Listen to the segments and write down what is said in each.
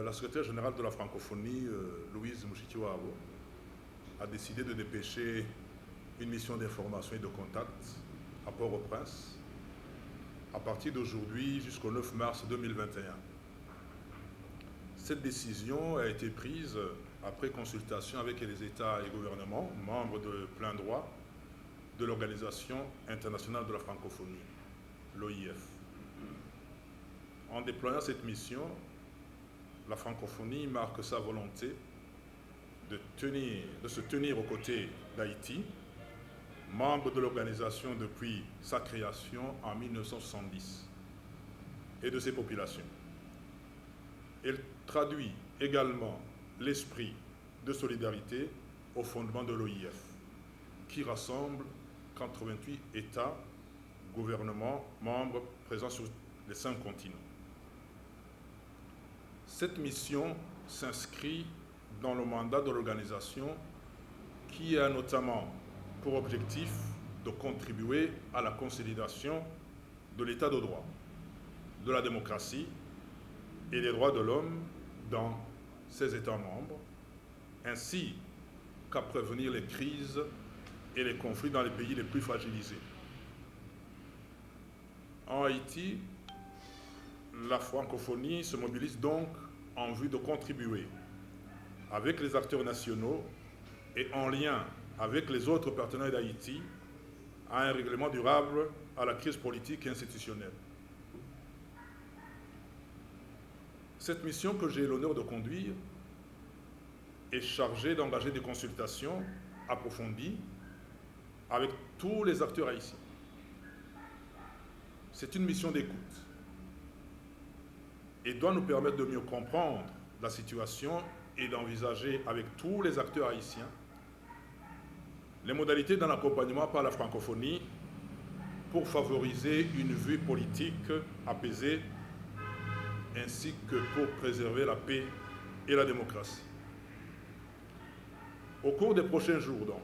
La secrétaire générale de la francophonie, Louise Mouchitiwabo, a décidé de dépêcher une mission d'information et de contact à Port-au-Prince à partir d'aujourd'hui jusqu'au 9 mars 2021. Cette décision a été prise après consultation avec les États et gouvernements membres de plein droit de l'Organisation internationale de la francophonie, l'OIF. En déployant cette mission, la francophonie marque sa volonté de se tenir aux côtés d'Haïti, membre de l'organisation depuis sa création en 1970, et de ses populations. Elle traduit également l'esprit de solidarité au fondement de l'OIF, qui rassemble 88 États, gouvernements, membres présents sur les 5 continents. Cette mission s'inscrit dans le mandat de l'organisation qui a notamment pour objectif de contribuer à la consolidation de l'état de droit, de la démocratie et des droits de l'homme dans ses États membres, ainsi qu'à prévenir les crises et les conflits dans les pays les plus fragilisés. En Haïti, la francophonie se mobilise donc en vue de contribuer avec les acteurs nationaux et en lien avec les autres partenaires d'Haïti à un règlement durable à la crise politique et institutionnelle. Cette mission que j'ai l'honneur de conduire est chargée d'engager des consultations approfondies avec tous les acteurs haïtiens. C'est une mission d'écoute et doit nous permettre de mieux comprendre la situation et d'envisager avec tous les acteurs haïtiens les modalités d'un accompagnement par la francophonie pour favoriser une vue politique apaisée ainsi que pour préserver la paix et la démocratie. Au cours des prochains jours, donc,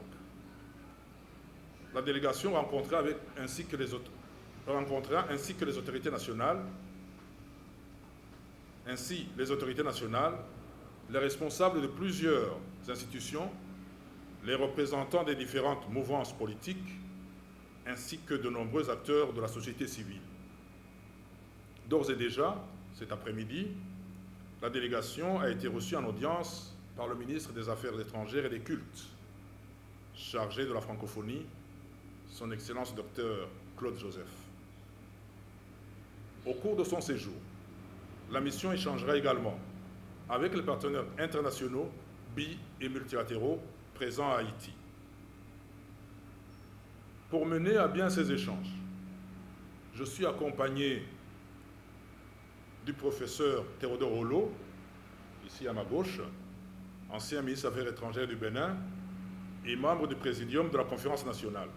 la délégation rencontrera ainsi que les autorités nationales, les responsables de plusieurs institutions, les représentants des différentes mouvances politiques, ainsi que de nombreux acteurs de la société civile. D'ores et déjà, cet après-midi, la délégation a été reçue en audience par le ministre des Affaires étrangères et des Cultes, chargé de la francophonie, son Excellence Dr Claude Joseph. Au cours de son séjour, la mission échangera également avec les partenaires internationaux, bi- et multilatéraux présents à Haïti. Pour mener à bien ces échanges, je suis accompagné du professeur Théodore Olo, ici à ma gauche, ancien ministre des Affaires étrangères du Bénin et membre du présidium de la Conférence nationale.